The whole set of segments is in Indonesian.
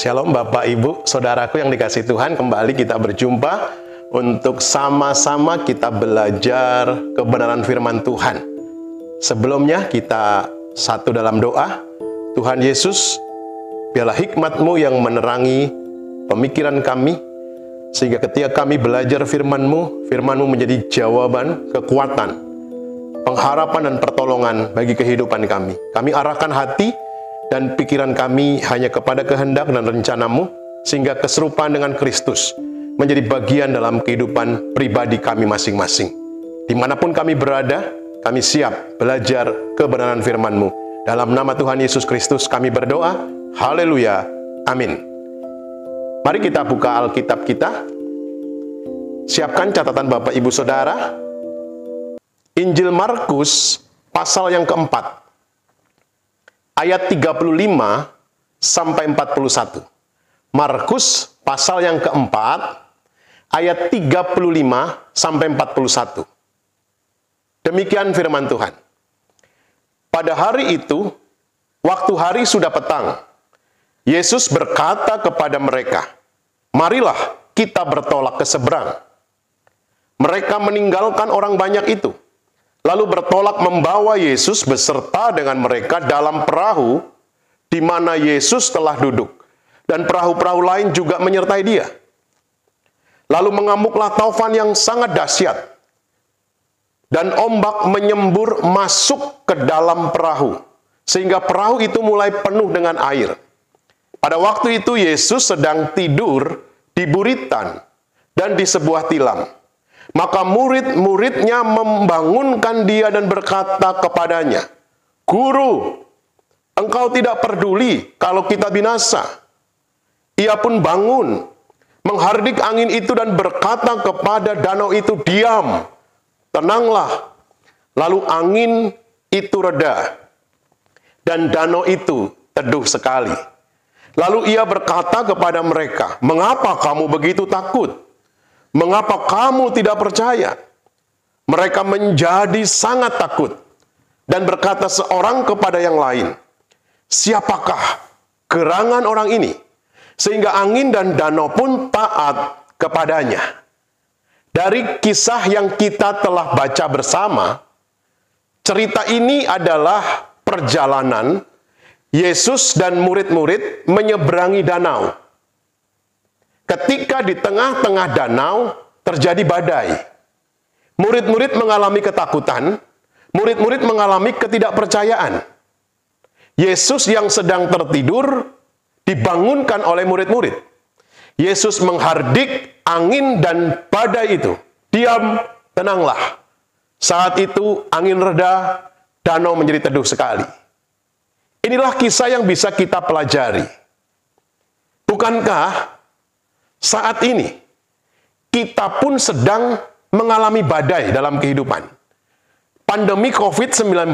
Shalom Bapak Ibu, Saudaraku yang dikasihi Tuhan, kembali kita berjumpa untuk sama-sama kita belajar kebenaran firman Tuhan. Sebelumnya kita satu dalam doa. Tuhan Yesus, biarlah hikmat-Mu yang menerangi pemikiran kami, sehingga ketika kami belajar firman-Mu, firman-Mu menjadi jawaban, kekuatan, pengharapan dan pertolongan bagi kehidupan kami. Kami arahkan hati dan pikiran kami hanya kepada kehendak dan rencana-Mu, sehingga keserupaan dengan Kristus menjadi bagian dalam kehidupan pribadi kami masing-masing. Dimanapun kami berada, kami siap belajar kebenaran firman-Mu. Dalam nama Tuhan Yesus Kristus kami berdoa, haleluya, amin. Mari kita buka Alkitab kita. Siapkan catatan Bapak Ibu Saudara. Injil Markus pasal yang keempat, ayat 35 sampai 41. Markus pasal yang keempat, ayat 35 sampai 41. Demikian firman Tuhan. Pada hari itu, waktu hari sudah petang, Yesus berkata kepada mereka, "Marilah kita bertolak ke seberang." Mereka meninggalkan orang banyak itu, lalu bertolak membawa Yesus beserta dengan mereka dalam perahu di mana Yesus telah duduk, dan perahu-perahu lain juga menyertai Dia. Lalu mengamuklah taufan yang sangat dahsyat, dan ombak menyembur masuk ke dalam perahu, sehingga perahu itu mulai penuh dengan air. Pada waktu itu Yesus sedang tidur di buritan dan di sebuah tilam. Maka murid-muridnya membangunkan Dia dan berkata kepadanya, "Guru, Engkau tidak peduli kalau kita binasa." Ia pun bangun, menghardik angin itu dan berkata kepada danau itu, "Diam, tenanglah." Lalu angin itu reda, dan danau itu teduh sekali. Lalu Ia berkata kepada mereka, "Mengapa kamu begitu takut? Mengapa kamu tidak percaya?" Mereka menjadi sangat takut dan berkata seorang kepada yang lain, "Siapakah gerangan orang ini, sehingga angin dan danau pun taat kepadanya?" Dari kisah yang kita telah baca bersama, cerita ini adalah perjalanan Yesus dan murid-murid menyeberangi danau. Ketika di tengah-tengah danau terjadi badai, murid-murid mengalami ketakutan, murid-murid mengalami ketidakpercayaan. Yesus yang sedang tertidur dibangunkan oleh murid-murid. Yesus menghardik angin dan badai itu. "Diam, tenanglah." Saat itu angin reda, danau menjadi teduh sekali. Inilah kisah yang bisa kita pelajari. Bukankah saat ini kita pun sedang mengalami badai dalam kehidupan? Pandemi COVID-19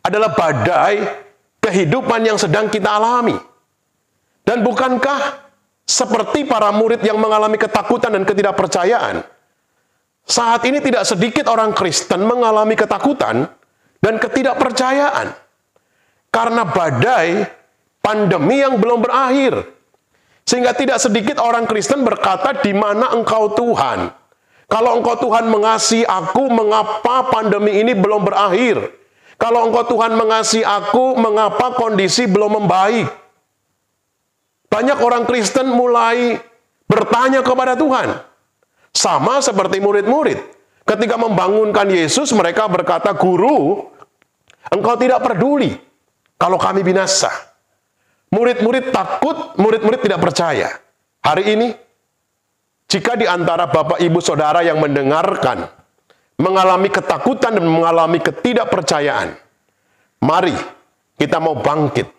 adalah badai kehidupan yang sedang kita alami. Dan bukankah seperti para murid yang mengalami ketakutan dan ketidakpercayaan, saat ini tidak sedikit orang Kristen mengalami ketakutan dan ketidakpercayaan karena badai pandemi yang belum berakhir. Sehingga tidak sedikit orang Kristen berkata, "Di mana Engkau Tuhan? Kalau Engkau Tuhan mengasihi aku, mengapa pandemi ini belum berakhir? Kalau Engkau Tuhan mengasihi aku, mengapa kondisi belum membaik?" Banyak orang Kristen mulai bertanya kepada Tuhan. Sama seperti murid-murid. Ketika membangunkan Yesus, mereka berkata, "Guru, Engkau tidak peduli kalau kami binasa." Murid-murid takut, murid-murid tidak percaya. Hari ini, jika di antara Bapak Ibu Saudara yang mendengarkan mengalami ketakutan dan mengalami ketidakpercayaan, mari kita mau bangkit.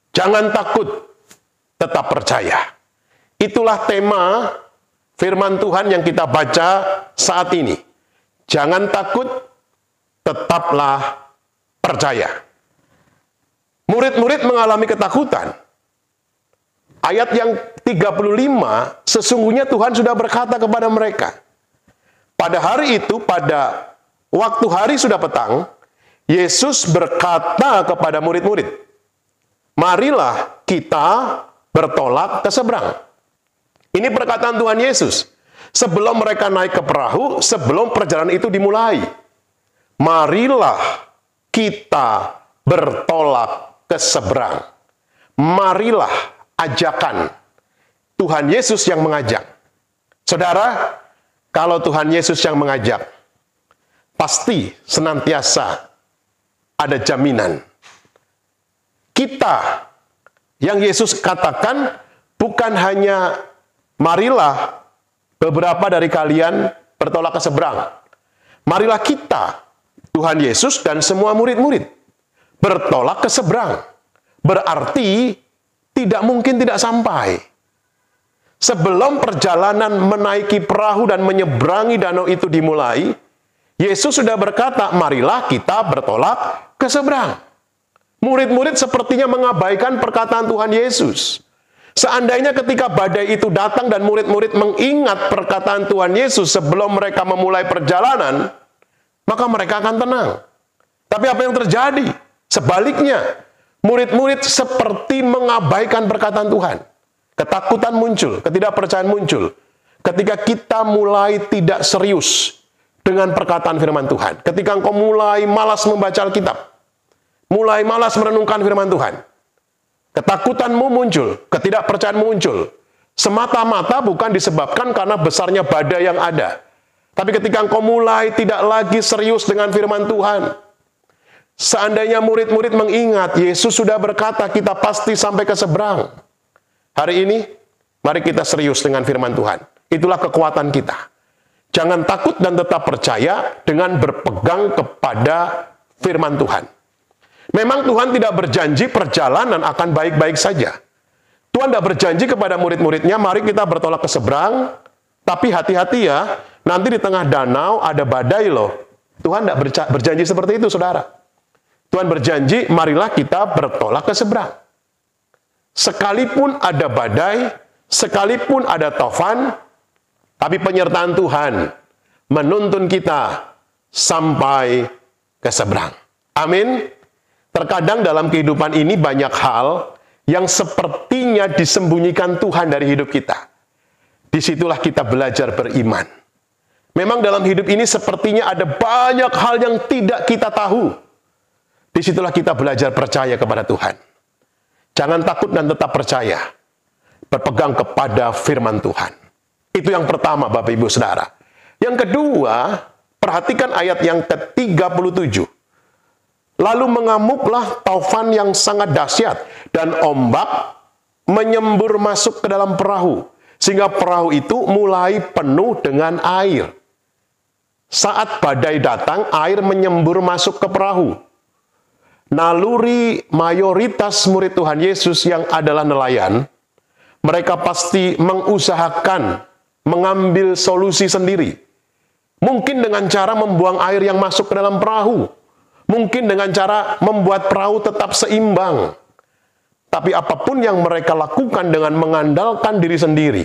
Jangan takut, tetap percaya. Itulah tema firman Tuhan yang kita baca saat ini. Jangan takut, tetaplah percaya. Murid-murid mengalami ketakutan. Ayat yang 35, sesungguhnya Tuhan sudah berkata kepada mereka. Pada hari itu, pada waktu hari sudah petang, Yesus berkata kepada murid-murid, "Marilah kita bertolak ke seberang. Ini perkataan Tuhan Yesus. Sebelum mereka naik ke perahu, sebelum perjalanan itu dimulai. Marilah kita bertolak ke seberang. Marilah, ajakan. Tuhan Yesus yang mengajak. Saudara, kalau Tuhan Yesus yang mengajak, pasti senantiasa ada jaminan. Kita yang Yesus katakan bukan hanya marilah beberapa dari kalian bertolak ke seberang. Marilah kita, Tuhan Yesus dan semua murid-murid, bertolak ke seberang. Berarti tidak mungkin tidak sampai. Sebelum perjalanan menaiki perahu dan menyeberangi danau itu dimulai, Yesus sudah berkata, marilah kita bertolak ke seberang. Murid-murid sepertinya mengabaikan perkataan Tuhan Yesus. Seandainya ketika badai itu datang dan murid-murid mengingat perkataan Tuhan Yesus sebelum mereka memulai perjalanan, maka mereka akan tenang. Tapi apa yang terjadi? Sebaliknya, murid-murid seperti mengabaikan perkataan Tuhan. Ketakutan muncul, ketidakpercayaan muncul. Ketika kita mulai tidak serius dengan perkataan firman Tuhan. Ketika engkau mulai malas membaca Alkitab. Mulai malas merenungkan firman Tuhan. Ketakutanmu muncul, ketidakpercayaanmu muncul. Semata-mata bukan disebabkan karena besarnya badai yang ada. Tapi ketika engkau mulai tidak lagi serius dengan firman Tuhan. Seandainya murid-murid mengingat, Yesus sudah berkata kita pasti sampai ke seberang. Hari ini, mari kita serius dengan firman Tuhan. Itulah kekuatan kita. Jangan takut dan tetap percaya dengan berpegang kepada firman Tuhan. Memang Tuhan tidak berjanji perjalanan akan baik-baik saja. Tuhan tidak berjanji kepada murid-muridnya, mari kita bertolak ke seberang, tapi hati-hati ya, nanti di tengah danau ada badai loh. Tuhan tidak berjanji seperti itu, saudara. Tuhan berjanji, marilah kita bertolak ke seberang. Sekalipun ada badai, sekalipun ada taufan, tapi penyertaan Tuhan menuntun kita sampai ke seberang. Amin. Terkadang dalam kehidupan ini banyak hal yang sepertinya disembunyikan Tuhan dari hidup kita. Disitulah kita belajar beriman. Memang dalam hidup ini sepertinya ada banyak hal yang tidak kita tahu. Disitulah kita belajar percaya kepada Tuhan. Jangan takut dan tetap percaya. Berpegang kepada firman Tuhan. Itu yang pertama, Bapak Ibu Saudara. Yang kedua, perhatikan ayat yang ke-37. Lalu mengamuklah taufan yang sangat dahsyat, dan ombak menyembur masuk ke dalam perahu, sehingga perahu itu mulai penuh dengan air. Saat badai datang, air menyembur masuk ke perahu. Naluri mayoritas murid Tuhan Yesus yang adalah nelayan, mereka pasti mengusahakan mengambil solusi sendiri. Mungkin dengan cara membuang air yang masuk ke dalam perahu. Mungkin dengan cara membuat perahu tetap seimbang. Tapi apapun yang mereka lakukan dengan mengandalkan diri sendiri,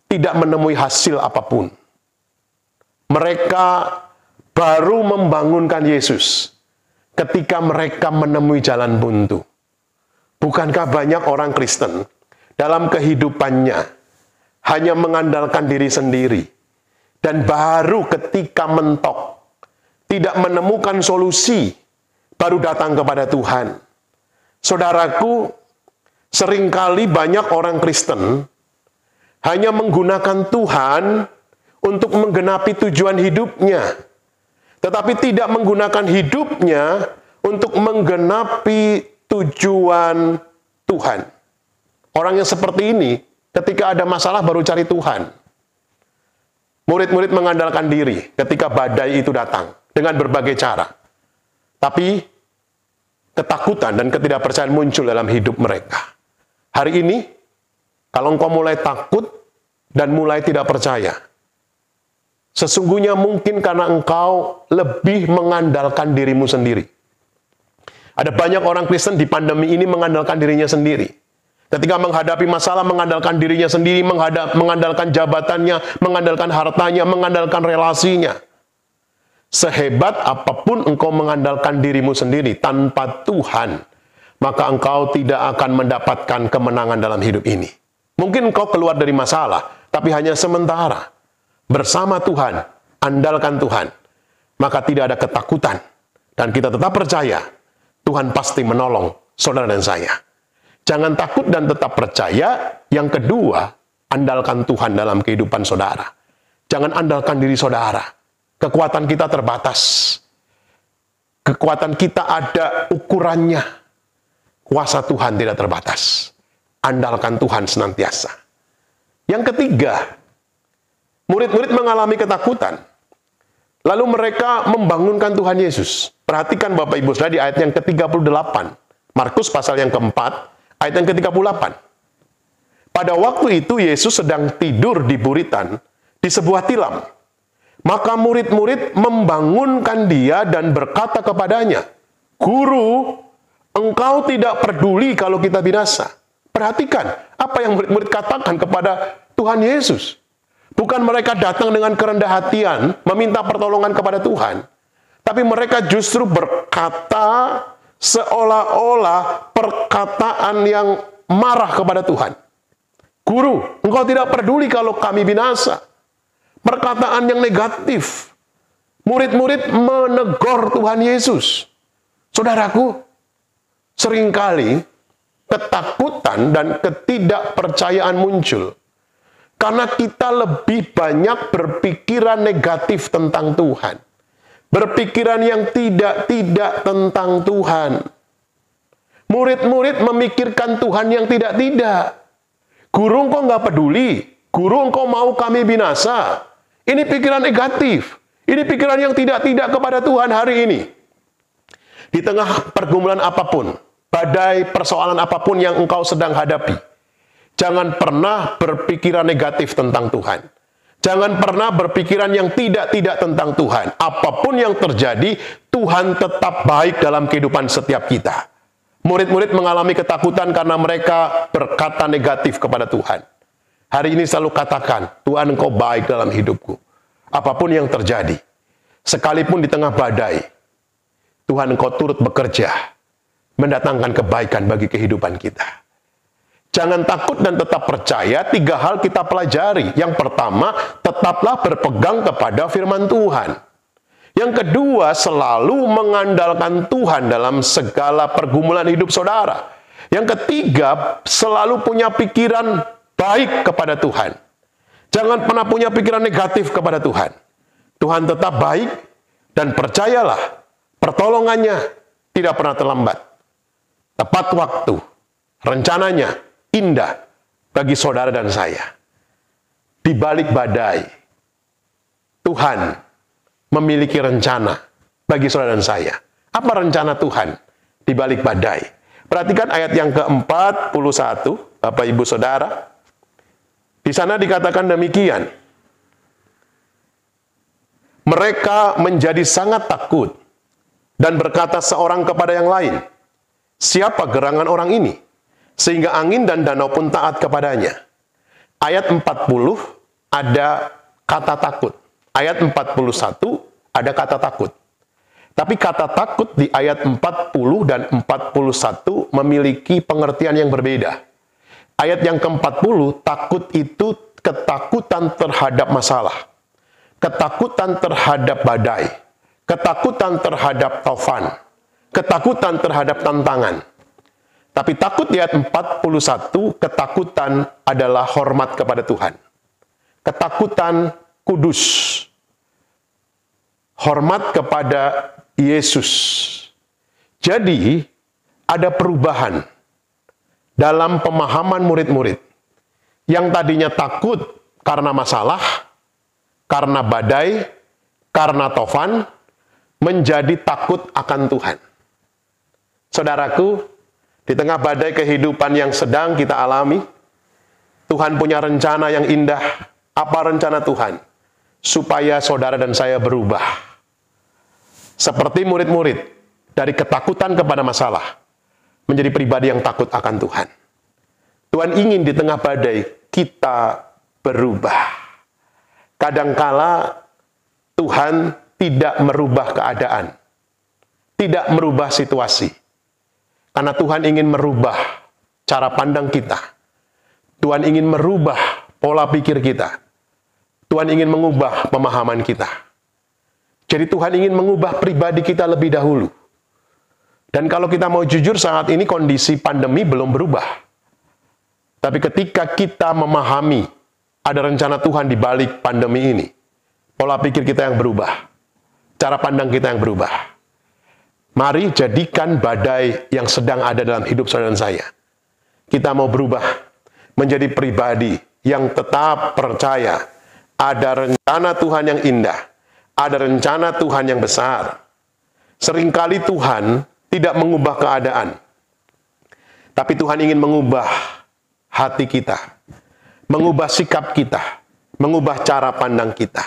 tidak menemui hasil apapun. Mereka baru membangunkan Yesus ketika mereka menemui jalan buntu. Bukankah banyak orang Kristen dalam kehidupannya hanya mengandalkan diri sendiri, dan baru ketika mentok, tidak menemukan solusi, baru datang kepada Tuhan. Saudaraku, seringkali banyak orang Kristen hanya menggunakan Tuhan untuk menggenapi tujuan hidupnya, tetapi tidak menggunakan hidupnya untuk menggenapi tujuan Tuhan. Orang yang seperti ini, ketika ada masalah baru cari Tuhan. Murid-murid mengandalkan diri ketika badai itu datang dengan berbagai cara. Tapi ketakutan dan ketidakpercayaan muncul dalam hidup mereka. Hari ini, kalau engkau mulai takut dan mulai tidak percaya, sesungguhnya mungkin karena engkau lebih mengandalkan dirimu sendiri. Ada banyak orang Kristen di pandemi ini mengandalkan dirinya sendiri. Ketika menghadapi masalah, mengandalkan dirinya sendiri, mengandalkan jabatannya, mengandalkan hartanya, mengandalkan relasinya. Sehebat apapun engkau mengandalkan dirimu sendiri tanpa Tuhan maka engkau tidak akan mendapatkan kemenangan dalam hidup ini. Mungkin engkau keluar dari masalah, tapi hanya sementara. Bersama Tuhan, andalkan Tuhan, maka tidak ada ketakutan. Dan kita tetap percaya, Tuhan pasti menolong saudara dan saya. Jangan takut dan tetap percaya. Yang kedua, andalkan Tuhan dalam kehidupan saudara. Jangan andalkan diri saudara. Kekuatan kita terbatas. Kekuatan kita ada ukurannya. Kuasa Tuhan tidak terbatas. Andalkan Tuhan senantiasa. Yang ketiga, murid-murid mengalami ketakutan. Lalu mereka membangunkan Tuhan Yesus. Perhatikan Bapak Ibu Saudara di ayat yang ke-38. Markus pasal yang keempat, ayat yang ke-38. Pada waktu itu Yesus sedang tidur di buritan di sebuah tilam. Maka murid-murid membangunkan dia dan berkata kepadanya, "Guru, engkau tidak peduli kalau kita binasa." Perhatikan apa yang murid-murid katakan kepada Tuhan Yesus. Bukan mereka datang dengan kerendah hatian, meminta pertolongan kepada Tuhan. Tapi mereka justru berkata seolah-olah perkataan yang marah kepada Tuhan. "Guru, engkau tidak peduli kalau kami binasa." Perkataan yang negatif. Murid-murid menegur Tuhan Yesus. Saudaraku, seringkali ketakutan dan ketidakpercayaan muncul karena kita lebih banyak berpikiran negatif tentang Tuhan. Berpikiran yang tidak tentang Tuhan. Murid-murid memikirkan Tuhan yang tidak. Guru, engkau nggak peduli. Guru, engkau mau kami binasa. Ini pikiran negatif. Ini pikiran yang tidak kepada Tuhan hari ini. Di tengah pergumulan apapun, badai persoalan apapun yang engkau sedang hadapi, jangan pernah berpikiran negatif tentang Tuhan. Jangan pernah berpikiran yang tidak tentang Tuhan. Apapun yang terjadi, Tuhan tetap baik dalam kehidupan setiap kita. Murid-murid mengalami ketakutan karena mereka berkata negatif kepada Tuhan. Hari ini selalu katakan, Tuhan engkau baik dalam hidupku. Apapun yang terjadi, sekalipun di tengah badai, Tuhan engkau turut bekerja, mendatangkan kebaikan bagi kehidupan kita. Jangan takut dan tetap percaya. 3 hal kita pelajari. Yang pertama, tetaplah berpegang kepada firman Tuhan. Yang kedua, selalu mengandalkan Tuhan dalam segala pergumulan hidup saudara. Yang ketiga, selalu punya pikiran baik kepada Tuhan. Jangan pernah punya pikiran negatif kepada Tuhan. Tuhan tetap baik dan percayalah, pertolongannya tidak pernah terlambat. Tepat waktu, rencananya indah bagi saudara dan saya. Di balik badai, Tuhan memiliki rencana bagi saudara dan saya. Apa rencana Tuhan di balik badai? Perhatikan ayat yang ke-41, Bapak Ibu Saudara. Di sana dikatakan demikian. Mereka menjadi sangat takut dan berkata seorang kepada yang lain, "Siapa gerangan orang ini? Sehingga angin dan danau pun taat kepadanya." Ayat 40 ada kata takut. Ayat 41 ada kata takut. Tapi kata takut di ayat 40 dan 41 memiliki pengertian yang berbeda. Ayat yang ke-40, takut itu ketakutan terhadap masalah. Ketakutan terhadap badai. Ketakutan terhadap taufan. Ketakutan terhadap tantangan. Tapi takut di ayat 41, ketakutan adalah hormat kepada Tuhan. Ketakutan kudus. Hormat kepada Yesus. Jadi, ada perubahan dalam pemahaman murid-murid. Yang tadinya takut karena masalah, karena badai, karena taufan, menjadi takut akan Tuhan. Saudaraku, di tengah badai kehidupan yang sedang kita alami, Tuhan punya rencana yang indah. Apa rencana Tuhan? Supaya saudara dan saya berubah. Seperti murid-murid, dari ketakutan kepada masalah, menjadi pribadi yang takut akan Tuhan. Tuhan ingin di tengah badai, kita berubah. Kadangkala Tuhan tidak merubah keadaan, tidak merubah situasi. Karena Tuhan ingin merubah cara pandang kita. Tuhan ingin merubah pola pikir kita. Tuhan ingin mengubah pemahaman kita. Jadi Tuhan ingin mengubah pribadi kita lebih dahulu. Dan kalau kita mau jujur, saat ini kondisi pandemi belum berubah. Tapi ketika kita memahami ada rencana Tuhan di balik pandemi ini, pola pikir kita yang berubah, cara pandang kita yang berubah. Mari jadikan badai yang sedang ada dalam hidup saudara dan saya. Kita mau berubah menjadi pribadi yang tetap percaya ada rencana Tuhan yang indah, ada rencana Tuhan yang besar. Seringkali Tuhan tidak mengubah keadaan, tapi Tuhan ingin mengubah hati kita, mengubah sikap kita, mengubah cara pandang kita.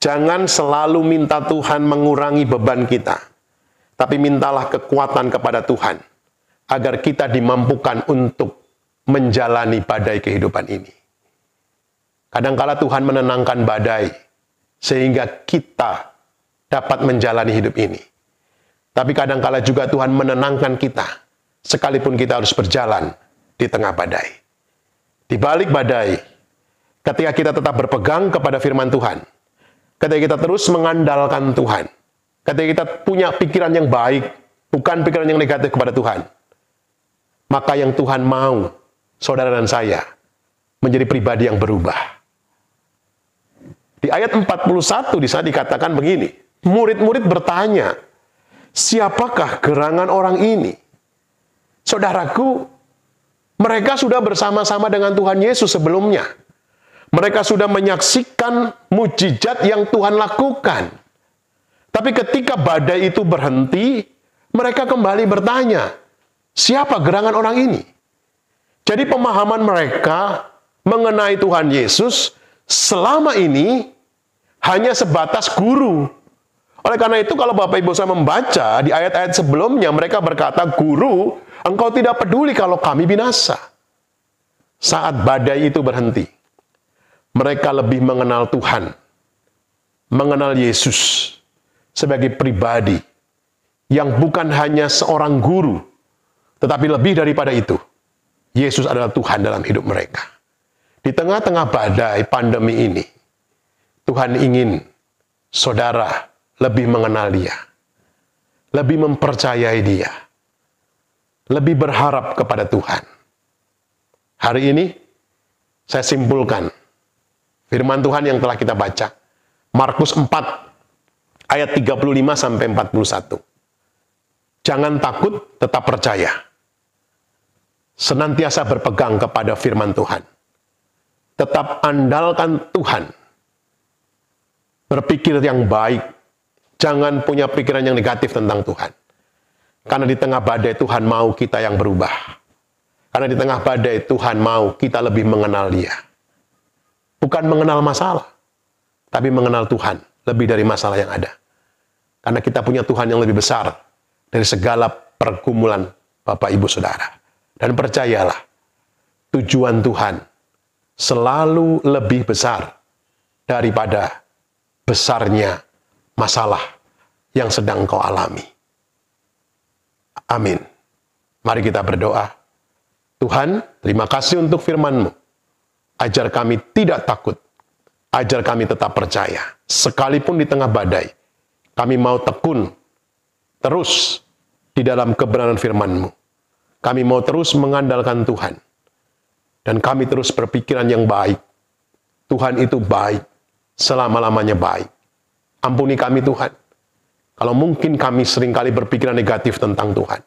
Jangan selalu minta Tuhan mengurangi beban kita, tapi mintalah kekuatan kepada Tuhan, agar kita dimampukan untuk menjalani badai kehidupan ini. Kadangkala Tuhan menenangkan badai, sehingga kita dapat menjalani hidup ini. Tapi kadangkala juga Tuhan menenangkan kita, sekalipun kita harus berjalan di tengah badai. Di balik badai, ketika kita tetap berpegang kepada firman Tuhan, ketika kita terus mengandalkan Tuhan, ketika kita punya pikiran yang baik, bukan pikiran yang negatif kepada Tuhan, maka yang Tuhan mau, saudara dan saya, menjadi pribadi yang berubah. Di ayat 41 di sana dikatakan begini, murid-murid bertanya, siapakah gerangan orang ini? Saudaraku, mereka sudah bersama-sama dengan Tuhan Yesus sebelumnya. Mereka sudah menyaksikan mujizat yang Tuhan lakukan. Tapi ketika badai itu berhenti, mereka kembali bertanya, siapa gerangan orang ini? Jadi pemahaman mereka mengenai Tuhan Yesus selama ini hanya sebatas guru. Oleh karena itu, kalau Bapak Ibu saya membaca di ayat-ayat sebelumnya, mereka berkata, Guru, engkau tidak peduli kalau kami binasa. Saat badai itu berhenti, mereka lebih mengenal Tuhan, mengenal Yesus sebagai pribadi yang bukan hanya seorang guru, tetapi lebih daripada itu, Yesus adalah Tuhan dalam hidup mereka. Di tengah-tengah badai pandemi ini, Tuhan ingin saudara lebih mengenal Dia, lebih mempercayai Dia, lebih berharap kepada Tuhan. Hari ini, saya simpulkan firman Tuhan yang telah kita baca. Markus 4, ayat 35-41. Jangan takut, tetap percaya. Senantiasa berpegang kepada firman Tuhan. Tetap andalkan Tuhan. Berpikir yang baik. Jangan punya pikiran yang negatif tentang Tuhan. Karena di tengah badai Tuhan mau kita yang berubah. Karena di tengah badai Tuhan mau kita lebih mengenal Dia. Bukan mengenal masalah, tapi mengenal Tuhan lebih dari masalah yang ada. Karena kita punya Tuhan yang lebih besar dari segala pergumulan Bapak Ibu Saudara. Dan percayalah, tujuan Tuhan selalu lebih besar daripada besarnya masalah yang sedang kau alami. Amin. Mari kita berdoa. Tuhan, terima kasih untuk firman-Mu. Ajar kami tidak takut. Ajar kami tetap percaya. Sekalipun di tengah badai, kami mau tekun terus di dalam kebenaran firman-Mu. Kami mau terus mengandalkan Tuhan. Dan kami terus berpikiran yang baik. Tuhan itu baik. Selama-lamanya baik. Ampuni kami Tuhan. Kalau mungkin kami seringkali berpikiran negatif tentang Tuhan.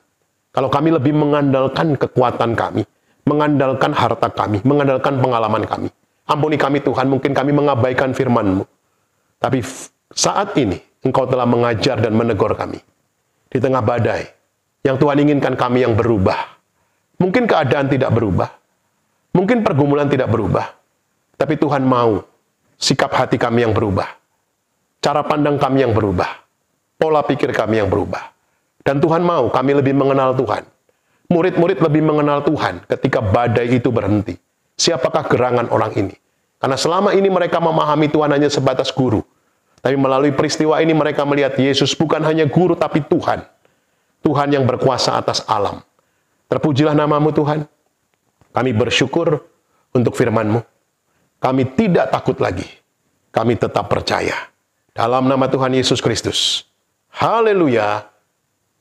Kalau kami lebih mengandalkan kekuatan kami, mengandalkan harta kami, mengandalkan pengalaman kami. Ampuni kami Tuhan, mungkin kami mengabaikan firman-Mu. Tapi saat ini, Engkau telah mengajar dan menegur kami. Di tengah badai, yang Tuhan inginkan kami yang berubah. Mungkin keadaan tidak berubah. Mungkin pergumulan tidak berubah. Tapi Tuhan mau sikap hati kami yang berubah. Cara pandang kami yang berubah. Pola pikir kami yang berubah. Dan Tuhan mau kami lebih mengenal Tuhan. Murid-murid lebih mengenal Tuhan ketika badai itu berhenti. Siapakah gerangan orang ini? Karena selama ini mereka memahami Tuhan hanya sebatas guru. Tapi melalui peristiwa ini mereka melihat Yesus bukan hanya guru tapi Tuhan. Tuhan yang berkuasa atas alam. Terpujilah namamu Tuhan. Kami bersyukur untuk firman-Mu. Kami tidak takut lagi. Kami tetap percaya. Dalam nama Tuhan Yesus Kristus. Haleluya.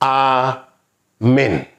Amin.